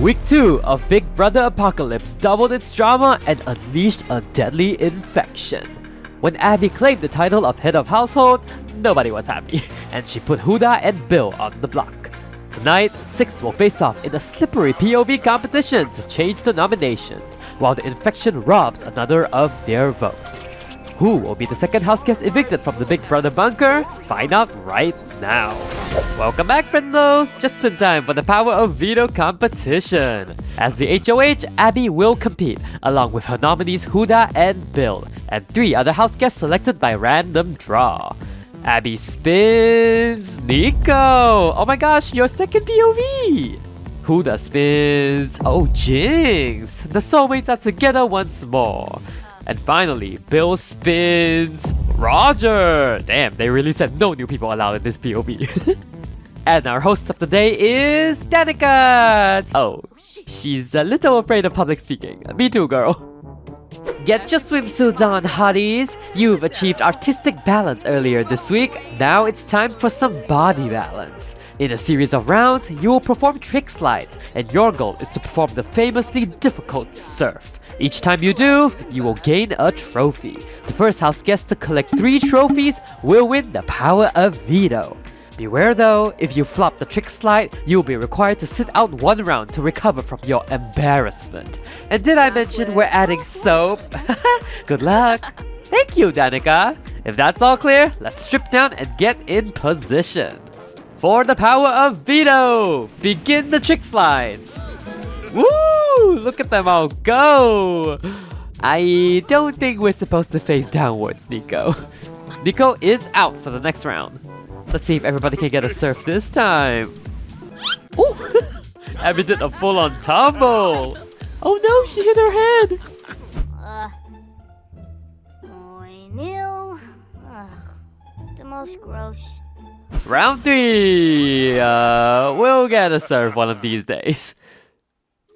Week 2 of Big Brother Apocalypse doubled its drama and unleashed a deadly infection. When Abby claimed the title of head of household, nobody was happy, and she put Huda and Bill on the block. Tonight, 6 will face off in a slippery POV competition to change the nominations, while the infection robs another of their vote. Who will be the second house guest evicted from the Big Brother bunker? Find out right now. Welcome back, friendos! Just in time for the Power of Veto competition. As the HOH, Abby will compete, along with her nominees Huda and Bill, and 3 other house guests selected by random draw. Abby spins Nico! Oh my gosh, your second POV! Huda spins... oh, Jinx! The soulmates are together once more. And finally, Bill spins Roger! Damn, they really said no new people allowed in this POV. And our host of the day is Danica! Oh, she's a little afraid of public speaking. Me too, girl. Get your swimsuits on, hotties! You've achieved artistic balance earlier this week. Now it's time for some body balance. In a series of rounds, you will perform trick slides, and your goal is to perform the famously difficult surf. Each time you do, you will gain a trophy. The first house guest to collect 3 trophies will win the Power of Veto. Beware though, if you flop the trick slide, you'll be required to sit out 1 round to recover from your embarrassment. And did I mention we're adding soap? Good luck! Thank you, Danica! If that's all clear, let's strip down and get in position. For the Power of Veto! Begin the trick slides! Woo! Look at them all go! I don't think we're supposed to face downwards, Nico. Nico is out for the next round. Let's see if everybody can get a surf this time. Ooh! Abby did a full-on tumble! Oh no, she hit her head! Nil. The most gross. Round 3! We'll get a surf one of these days.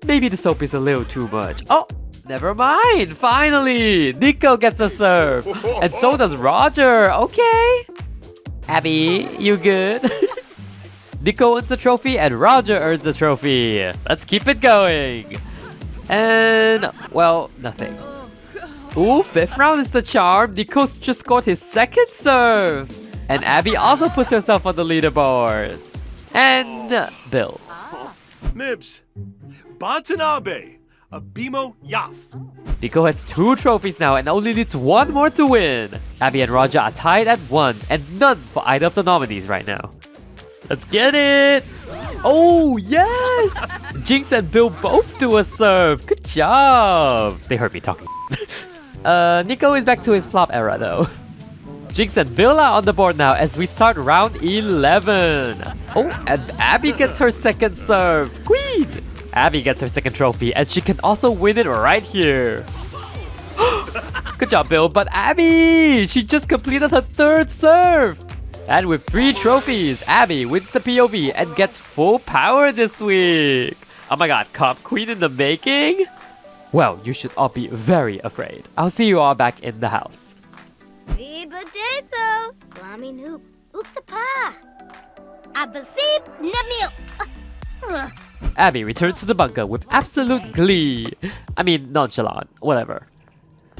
Maybe the soap is a little too much. Oh! Never mind! Finally! Nico gets a surf! And so does Roger! Okay! Abby, you good? Nico wins a trophy and Roger earns a trophy. Let's keep it going. And, well, nothing. Ooh, 5th round is the charm. Nico's just scored his 2nd serve. And Abby also puts herself on the leaderboard. And Bill. Mibs. Batanabe. Abimo Yaf. Nico has 2 trophies now and only needs 1 more to win. Abby and Roger are tied at 1 and none for either of the nominees right now. Let's get it! Oh, yes! Jinx and Bill both do a serve. Good job! They heard me talking. Nico is back to his flop era though. Jinx and Bill are on the board now as we start round 11. Oh, and Abby gets her 2nd serve. Queen! Abby gets her 2nd trophy and she can also win it right here. Good job, Bill, but Abby! She just completed her 3rd serve! And with 3 trophies, Abby wins the POV and gets full power this week! Oh my god, Cop Queen in the making? Well, you should all be very afraid. I'll see you all back in the house. Viva Deso. Glami Noop. Uksapa. Abasip Namil. Abby returns to the bunker with absolute glee. I mean, nonchalant, whatever.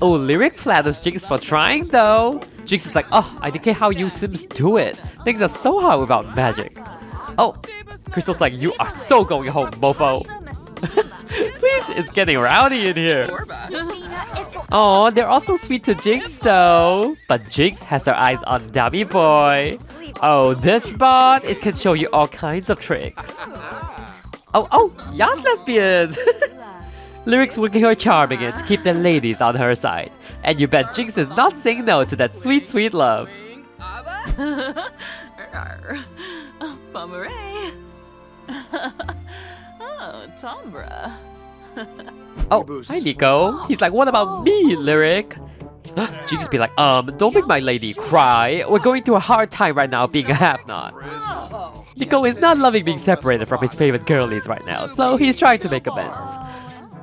Oh, Lyric flatters Jinx for trying though. Jinx is like, oh, I don't care how you Sims do it. Things are so hard without magic. Oh, Crystal's like, you are so going home, mofo. Please, it's getting rowdy in here. Oh, they're also sweet to Jinx though. But Jinx has her eyes on Dummy Boy. Oh, this bot, it can show you all kinds of tricks. Oh, yes, lesbians! Lyric's working her charm again to keep the ladies on her side. And you bet Jinx is not saying no to that sweet, sweet love. Pomeray. Oh, Tombra. Oh, hi Nico. He's like, what about me, Lyric? Jinx be like, don't make my lady cry. We're going through a hard time right now being a have-not. Nico is not loving being separated from his favorite girlies right now, so he's trying to make amends.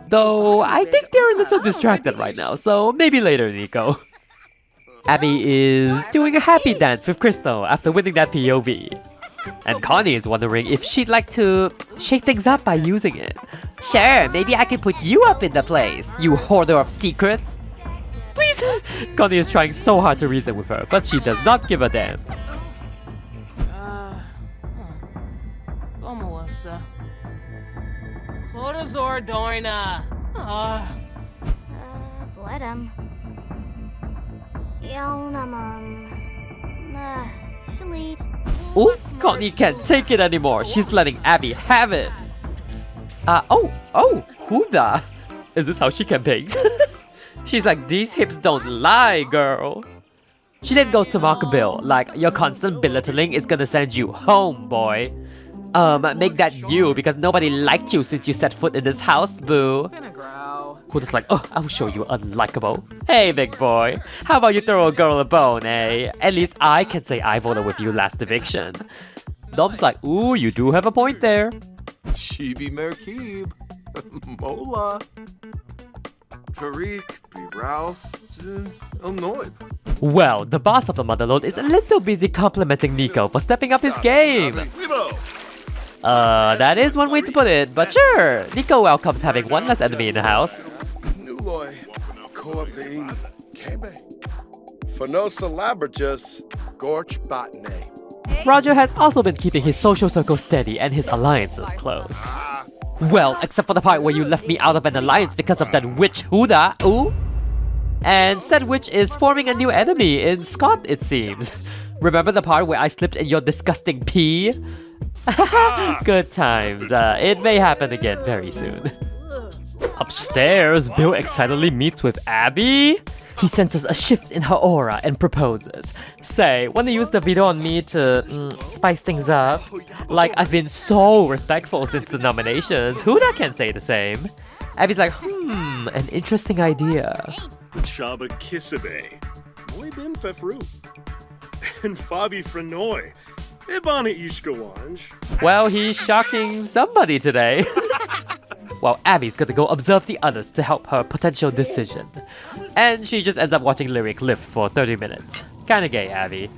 Though, I think they're a little distracted right now, so maybe later, Nico. Abby is doing a happy dance with Crystal after winning that POV. And Connie is wondering if she'd like to shake things up by using it. Sure, maybe I can put you up in the place, you hoarder of secrets. Please! Connie is trying so hard to reason with her, but she does not give a damn. Let him. Shalid. Ooh, Connie can't take it anymore. She's letting Abby have it. Huda. Is this how she campaigns? She's like, these hips don't lie, girl. She then goes to mock Bill, like, your constant belittling is gonna send you home, boy. Make that you, because nobody liked you since you set foot in this house, boo. Huda's like, oh, I'll show you unlikable. Hey, big boy, how about you throw a girl a bone, eh? At least I can say I voted with you last eviction. Dom's like, ooh, you do have a point there. Shibi Merkib. Mola. Farik, be Ralph, Noib. Well, the boss of the Motherlode is a little busy complimenting Nico for stepping up his game. That is one way to put it, but sure, Nico welcomes having one less enemy in the house. Nuloy, Coabine, Kebe. Fanosa Labragus, Gorch Botne. Roger has also been keeping his social circle steady and his alliances close. Well, except for the part where you left me out of an alliance because of that witch Huda, ooh? And said witch is forming a new enemy in Scott, it seems. Remember the part where I slipped in your disgusting pee? Good times. It may happen again very soon. Upstairs, Bill excitedly meets with Abby. He senses a shift in her aura and proposes. Say, wanna use the veto on me to spice things up? Like, I've been so respectful since the nominations. Huda can say the same. Abby's like, an interesting idea. Chaba Kisabe. Moi Bim Fefru. And Fabi Frenoy. Ibana Ishkawanj. Well, he's shocking somebody today. While Abby's gonna go observe the others to help her potential decision. And she just ends up watching Lyric lift for 30 minutes. Kinda gay, Abby.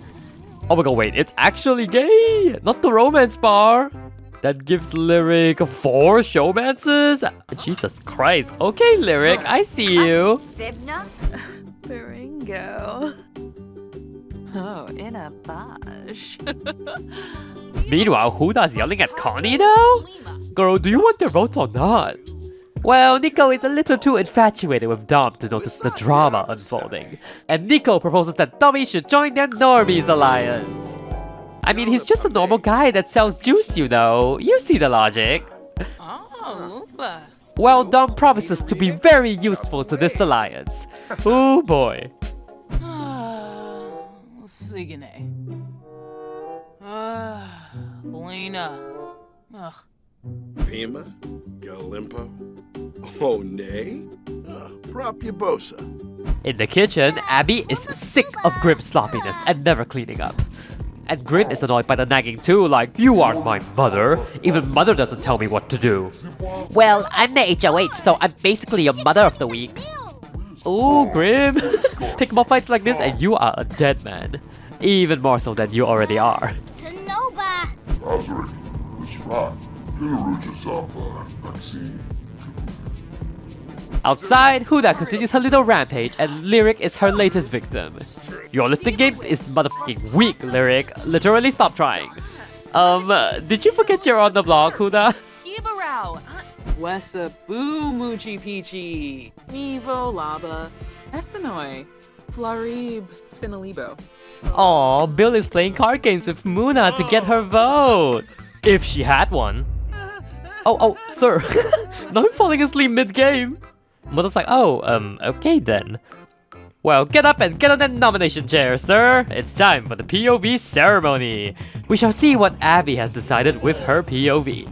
Oh my god, wait, it's actually gay! Not the romance bar! That gives Lyric 4 showmances? Jesus Christ. Okay, Lyric, I see you. Fibna? Baringo. Oh, in a bosh. Meanwhile, Huda's yelling at Connie now? Girl, do you want their votes or not? Well, Nico is a little too infatuated with Dom to notice the drama unfolding. And Nico proposes that Tommy should join their Normies alliance. I mean, he's just a normal guy that sells juice, you know. You see the logic. Oh, Well, Dom promises to be very useful to this alliance. Oh boy. Sigine. Belina. Ugh. Pima, Galimpo, One, Propyabosa. In the kitchen, Abby is sick of Grim's sloppiness and never cleaning up. And Grim is annoyed by the nagging too, like, you aren't my mother. Even mother doesn't tell me what to do. Well, I'm the HOH, so I'm basically your mother of the week. Ooh, Grim. Pick more fights like this and you are a dead man. Even more so than you already are. Tanoba. Outside, Huda continues her little rampage and Lyric is her latest victim. Your lifting game is motherfucking weak, Lyric. Literally stop trying. Did you forget you're on the block, Huda? Gibarao. Wessa Boo Muji Peachy. Nevo Laba. Essenoi. Flarib Finalibo. Aw, Bill is playing card games with Muna to get her vote. If she had one. Oh, sir. Now I'm falling asleep mid-game. Mother's like, okay then. Well, get up and get on that nomination chair, sir. It's time for the POV ceremony. We shall see what Abby has decided with her POV.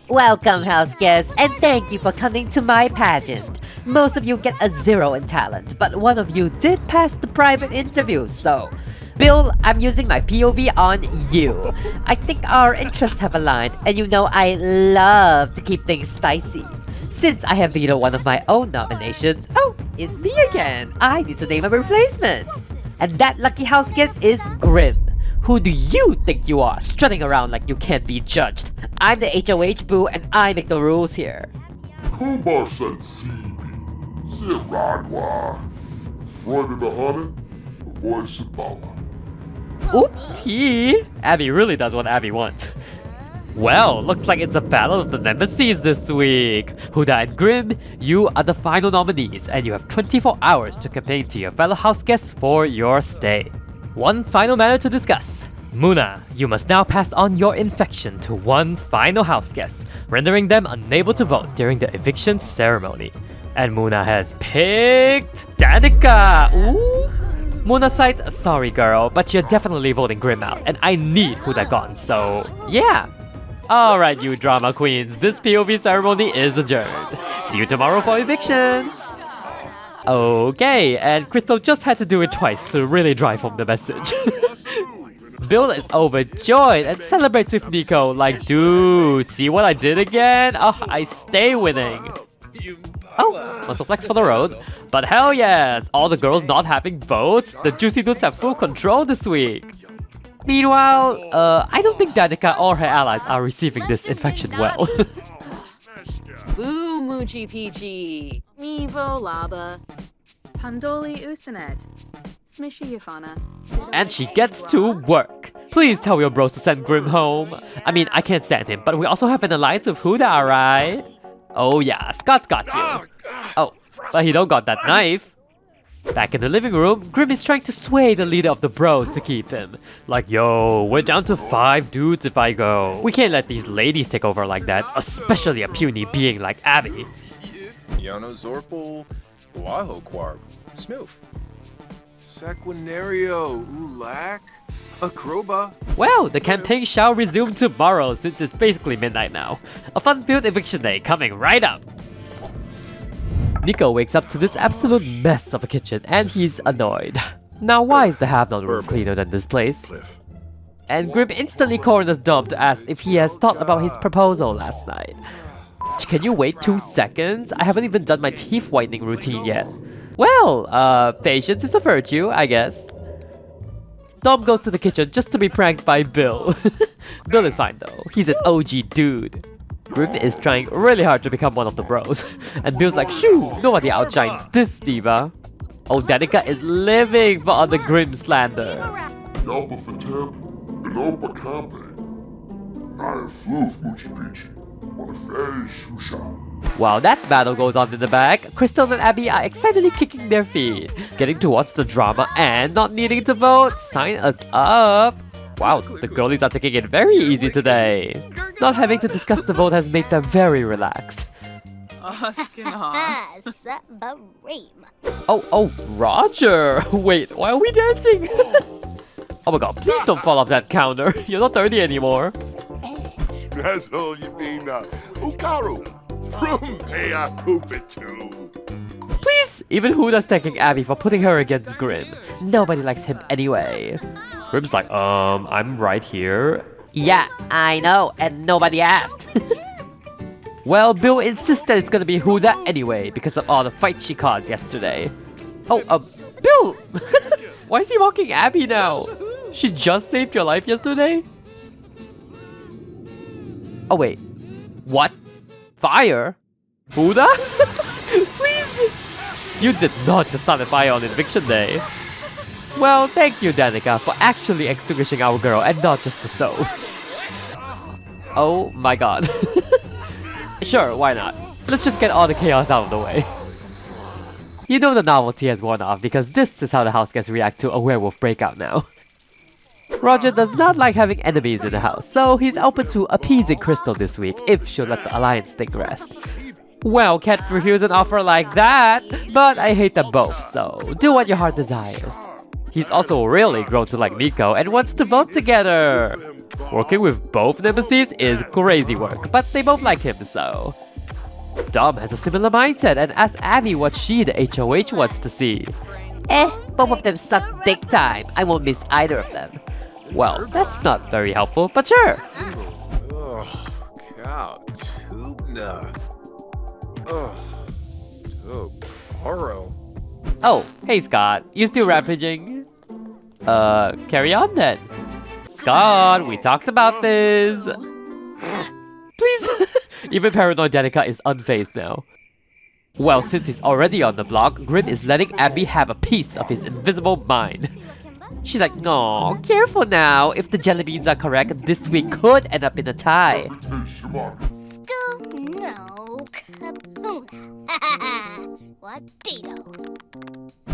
Welcome, Houseguests, and thank you for coming to my pageant. Most of you get a 0 in talent, but one of you did pass the private interview, so... Bill, I'm using my POV on you. I think our interests have aligned, and you know I love to keep things spicy. Since I have vetoed one of my own nominations, it's me again. I need to name a replacement. And that lucky house guest is Grim. Who do you think you are, strutting around like you can't be judged? I'm the HOH boo and I make the rules here. Kuba Sensibi, Siradwa, Freude behangen, voice bauer. Oopty! Abby really does what Abby wants. Well, looks like it's a battle of the nemesis this week. Huda and Grim, you are the final nominees, and you have 24 hours to campaign to your fellow house guests for your stay. One final matter to discuss. Muna, you must now pass on your infection to one final house guest, rendering them unable to vote during the eviction ceremony. And Muna has picked Danica! Ooh! Muna cites, sorry girl, but you're definitely voting Grim out, and I need Huda gone, so yeah. Alright, you drama queens, this POV ceremony is adjourned. See you tomorrow for eviction! Okay, and Crystal just had to do it twice to really drive home the message. Bill is overjoyed and celebrates with Nico like, dude, see what I did again? Oh, I stay winning. Oh, muscle flex for the road. But hell yes, all the girls not having votes, the juicy dudes have full control this week. Meanwhile, I don't think Danica or her allies are receiving this infection well. Boo Moochie Peachy. Evo Laba. Pandoli Usanet. Smishy Yafana. And she gets to work. Please tell your bros to send Grim home. I mean, I can't stand him, but we also have an alliance with Huda, right? Oh yeah, Scott's got you. Oh, but he don't got that knife. Back in the living room, Grim is trying to sway the leader of the bros to keep him. Like, yo, we're down to 5 dudes if I go. We can't let these ladies take over like that, especially a puny being like Abby. Yano Zorpal, Waho Quarb, Snoof. Sequinario, Ulak, Akroba. Well, the campaign shall resume tomorrow since it's basically midnight now. A fun-filled eviction day coming right up. Nico wakes up to this absolute mess of a kitchen and he's annoyed. Now why is the have-not room cleaner than this place? And Grim instantly corners Dom to ask if he has thought about his proposal last night. Can you wait 2 seconds? I haven't even done my teeth whitening routine yet. Well, patience is a virtue, I guess. Dom goes to the kitchen just to be pranked by Bill. Bill is fine though, he's an OG dude. Grim is trying really hard to become one of the bros. And Bill's like, shoo, nobody outshines this diva. Oh, Danica is living for all the Grim slander. Yalpa Fatab, Bilopa Kampe. Naya Floof Muchipichi, Wanafei Shusha. While that battle goes on in the back, Crystal and Abby are excitedly kicking their feet, getting to watch the drama and not needing to vote. Sign us up! Wow, the girlies are taking it very easy today. Not having to discuss the vote has made them very relaxed. Oh, Roger! Wait, why are we dancing? Oh my god, please don't fall off that counter. You're not 30 anymore. That's all you mean now. Ukaru. Rumpea Hoopitu. Please! Even Huda's thanking Abby for putting her against Grim. Nobody likes him anyway. Grim's like, I'm right here. Yeah, I know, and nobody asked. Well, Bill insists that it's gonna be Huda anyway because of all the fights she caused yesterday. Oh, Bill! Why is he mocking Abby now? She just saved your life yesterday? Oh wait, what? Fire? Huda? Please! You did not just start a fire on eviction day. Well, thank you Danica for actually extinguishing our girl and not just the stove. Oh my god. Sure, why not? Let's just get all the chaos out of the way. You know the novelty has worn off because this is how the house guests react to a werewolf breakout now. Roger does not like having enemies in the house, so he's open to appeasing Crystal this week if she'll let the alliance thing rest. Well, can't refuse an offer like that, but I hate them both, so do what your heart desires. He's also really grown to like Nico and wants to vote together. Working with both nemesis is crazy work, but they both like him, so. Dom has a similar mindset and asks Abby what she, the HOH, wants to see. Both of them suck big time. I won't miss either of them. Well, that's not very helpful, but sure. Oh, cow, tubna. Oh, Oro. Oh, hey Scott, you still rampaging? Carry on then. Scott, we talked about this. Please. Even paranoid Danica is unfazed now. Well, since he's already on the block, Grim is letting Abby have a piece of his invisible mind. She's like, no, careful now. If the jelly beans are correct, this week could end up in a tie. School, no, kapuna. What Veto?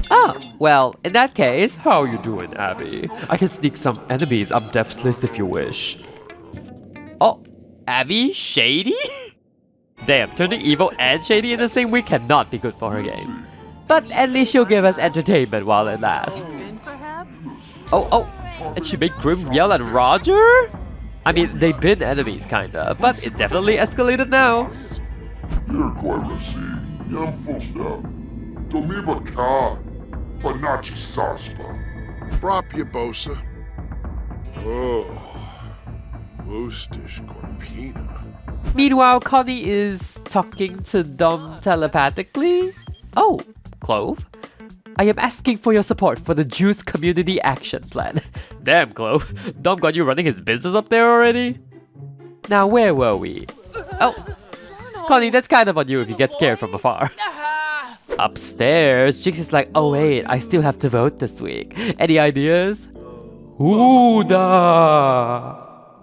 Ah, well, in that case, how you doing, Abby? I can sneak some enemies up Death's list if you wish. Oh, Abby? Shady? Damn, turning evil and shady in the same week cannot be good for her game. But at least she'll give us entertainment while it lasts. Oh, and she made Grim yell at Roger? I mean, they've been enemies kinda, but it definitely escalated now. You're Kaywireee. Yam fusta. Domiba ka. Banachi saspa. Prop you, Bosa. Oh. Mustish Corpina. Meanwhile, Connie is talking to Dom telepathically. Oh, Clove? I am asking for your support for the Juice Community Action Plan. Damn, Clove. Dom got you running his business up there already? Now, where were we? Oh, Connie, that's kind of on you if you get scared from afar. Upstairs, Jinx is like, oh wait, I still have to vote this week. Any ideas? Huda!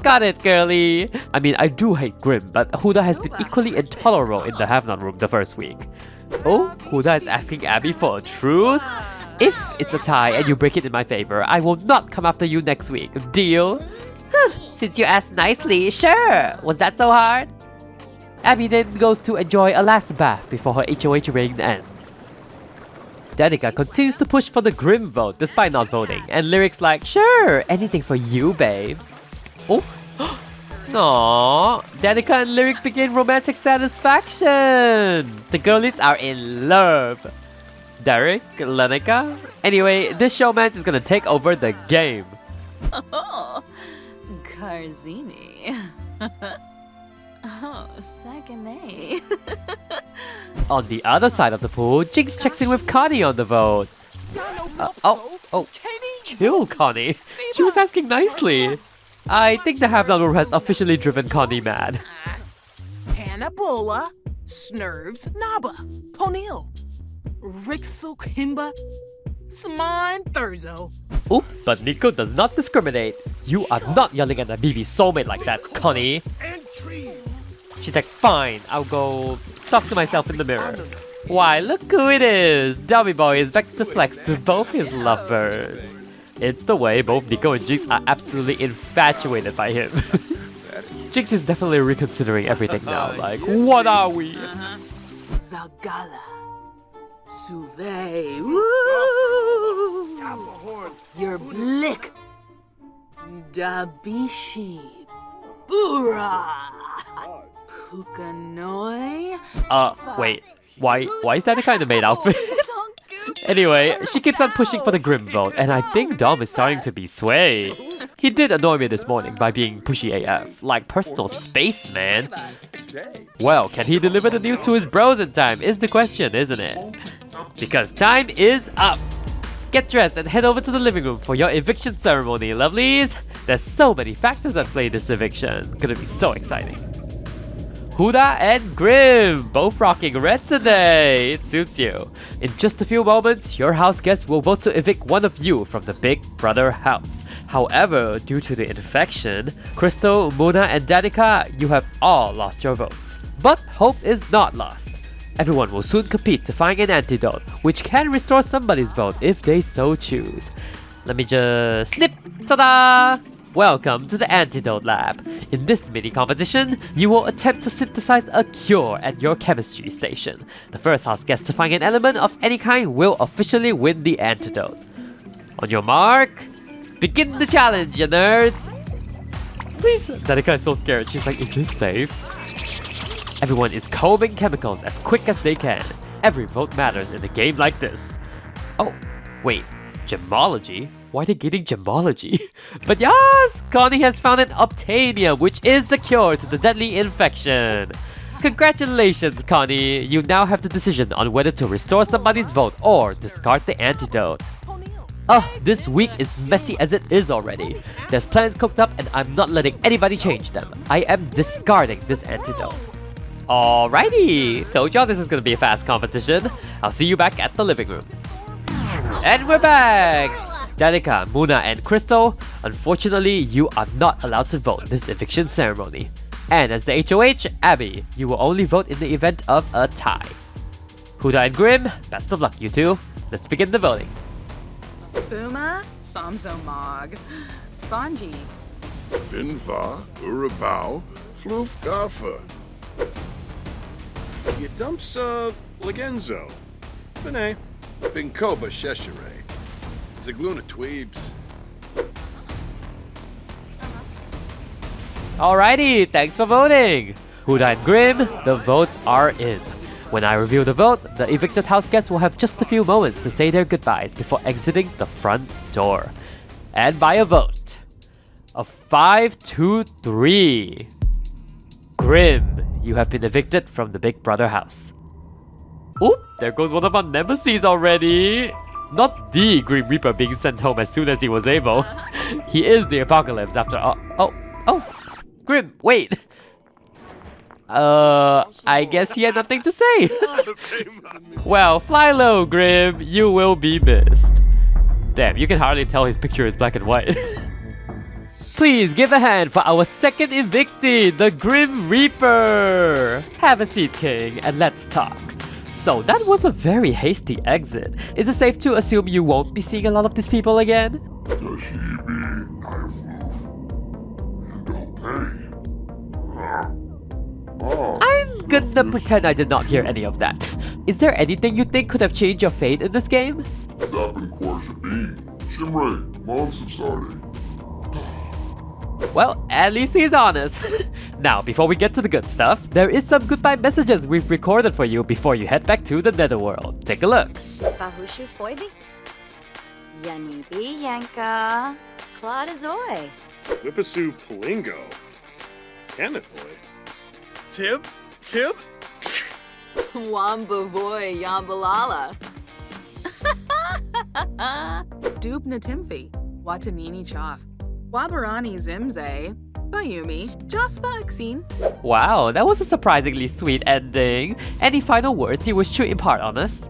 Got it, girly! I mean, I do hate Grim, but Huda has been equally intolerable in the Have Not room the first week. Oh, Huda is asking Abby for a truce? If it's a tie and you break it in my favor, I will not come after you next week. Deal? Since you asked nicely, sure. Was that so hard? Abby then goes to enjoy a last bath before her HOH reign ends. Danica continues to push for the Grim vote despite not voting, and Lyric's like, sure, anything for you, babes. Oh, aww, Danica and Lyric begin romantic satisfaction. The girlies are in love. Derek, Lenica. Anyway, this showman is gonna take over the game. Oh, Karzini. Oh, second A. On the other side of the pool, Jinx checks in with Connie on the vote. Oh, chill, Connie. She was asking nicely. I think the Have Not room has officially driven Connie mad. Hanabola, Snurves, Naba, Ponil, Rixel Kimba, Smine Thurzo. Oh, but Nico does not discriminate. You are not yelling at a BB soulmate like that, Connie. She's like, fine, I'll go talk to myself in the mirror. Why, look who it is! Dummy Boy is back to flex to both his lovebirds. It's the way both Nico and Jinx are absolutely infatuated by him. Jinx is definitely reconsidering everything now, like, what are we? Zagala, Suve, woo! Your blick, Dabishi, Bura, Pukanoi. Wait, why is that a kind of maid outfit? Anyway, she keeps on pushing for the Grim vote, and I think Dom is starting to be swayed. He did annoy me this morning by being pushy AF, like personal space, man. Well, can he deliver the news to his bros in time is the question, isn't it? Because time is up! Get dressed and head over to the living room for your eviction ceremony, lovelies! There's so many factors at play this eviction. Gonna be so exciting. Huda and Grim, both rocking red today. It suits you. In just a few moments, your house guest will vote to evict one of you from the Big Brother house. However, due to the infection, Crystal, Mona, and Danica, you have all lost your votes. But hope is not lost. Everyone will soon compete to find an antidote, which can restore somebody's vote if they so choose. Let me just snip! Ta-da! Welcome to the Antidote Lab. In this mini competition, you will attempt to synthesize a cure at your chemistry station. The first house guest to find an element of any kind will officially win the antidote. On your mark, begin the challenge, you nerds! Please! Danica is so scared. She's like, is this safe? Everyone is combing chemicals as quick as they can. Every vote matters in a game like this. Oh, wait, gemology? Why are they getting gemology? But yes, Connie has found an Obtainium, which is the cure to the deadly infection. Congratulations, Connie. You now have the decision on whether to restore somebody's vote or discard the antidote. Oh, this week is messy as it is already. There's plans cooked up and I'm not letting anybody change them. I am discarding this antidote. Alrighty, told y'all this is gonna be a fast competition. I'll see you back at the living room. And we're back! Danica, Muna, and Crystal, unfortunately, you are not allowed to vote in this eviction ceremony. And as the HOH, Abby, you will only vote in the event of a tie. Huda and Grim, best of luck you two. Let's begin the voting. Buma, Samsomog. Bonji. Finva, Urabao, Floof Gaffa. Yedumsa Legenzo. Bene. Binkoba Sheshere. Zigluna Tweebs. Alrighty, thanks for voting! Huda and Grim, the votes are in. When I reveal the vote, the evicted house guests will have just a few moments to say their goodbyes before exiting the front door. And by a vote of 5-3, Grim, you have been evicted from the Big Brother house. Oop, there goes one of our nemesis already! Not the Grim Reaper being sent home as soon as he was able. He is the apocalypse after all. Oh, Grim, wait! I guess he had nothing to say. Well, fly low, Grim. You will be missed. Damn, you can hardly tell his picture is black and white. Please give a hand for our second evictee, the Grim Reaper. Have a seat, King, and let's talk. So that was a very hasty exit. Is it safe to assume you won't be seeing a lot of these people again? I'm gonna pretend I did not hear any of that. Is there anything you think could have changed your fate in this game? Well, at least he's honest. Now, before we get to the good stuff, there is some goodbye messages we've recorded for you before you head back to the netherworld. Take a look. Bahushu Foibi. Yanibi Yanka. Claudazoy. Whippasu Palingo. Canathoy. Tib? Wambavoy Yambalala. Dubna Timfi. Watanini Chaff. Wabarani Zimze. Bayumi. Jaspa Exine. Wow, that was a surprisingly sweet ending. Any final words you wish to impart on us?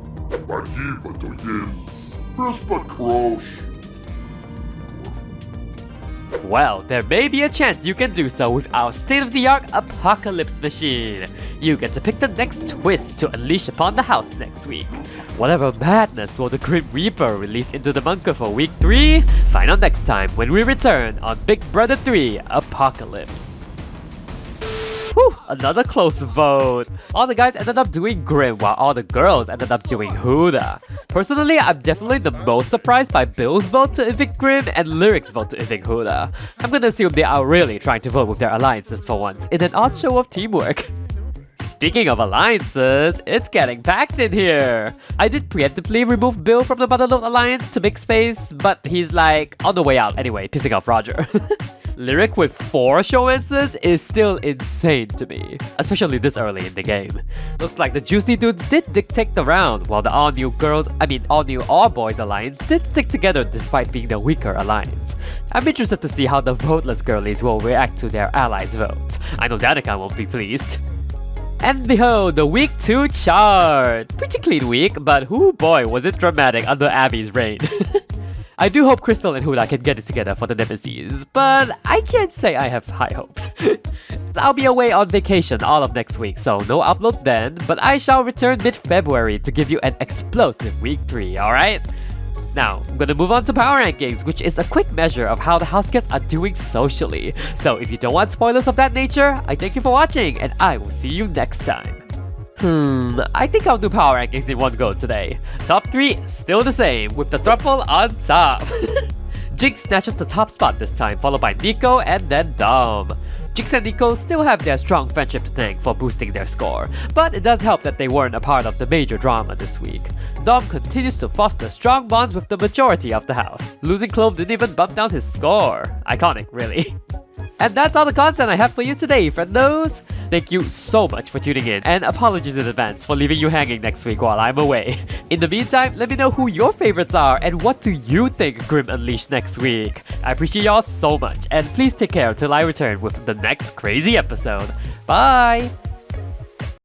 Well, there may be a chance you can do so with our state-of-the-art apocalypse machine. You get to pick the next twist to unleash upon the house next week. Whatever madness will the Grim Reaper release into the bunker for week 3? Find out next time when we return on Big Brother 3 Apocalypse. Whew, another close vote. All the guys ended up doing Grim while all the girls ended up doing Huda. Personally, I'm definitely the most surprised by Bill's vote to evict Grim and Lyric's vote to evict Huda. I'm gonna assume they are really trying to vote with their alliances for once in an odd show of teamwork. Speaking of alliances, it's getting packed in here. I did preemptively remove Bill from the Motherload alliance to make space, but he's like on the way out anyway, pissing off Roger. Lyric with 4 showmances is still insane to me, especially this early in the game. Looks like the Juicy Dudes did dictate the round, while the all-new all-boys alliance did stick together despite being the weaker alliance. I'm interested to see how the voteless girlies will react to their allies' votes. I know Danica won't be pleased. And behold, the week 2 chart! Pretty clean week, but whoo boy was it dramatic under Abby's reign. I do hope Crystal and Huda can get it together for the nemesis, but I can't say I have high hopes. I'll be away on vacation all of next week, so no upload then, but I shall return mid-February to give you an explosive week 3, alright? Now, I'm gonna move on to power rankings, which is a quick measure of how the house guests are doing socially. So if you don't want spoilers of that nature, I thank you for watching, and I will see you next time. I think I'll do power rankings in one go today. Top 3, still the same, with the thruple on top. Jinx snatches the top spot this time, followed by Nico and then Dom. Jinx and Nico still have their strong friendship to thank for boosting their score, but it does help that they weren't a part of the major drama this week. Dom continues to foster strong bonds with the majority of the house. Losing Clove didn't even bump down his score. Iconic, really. And that's all the content I have for you today, friendos. Thank you so much for tuning in, and apologies in advance for leaving you hanging next week while I'm away. In the meantime, let me know who your favorites are and what do you think Grim Unleashed next week. I appreciate y'all so much, and please take care until I return with the next crazy episode. Bye!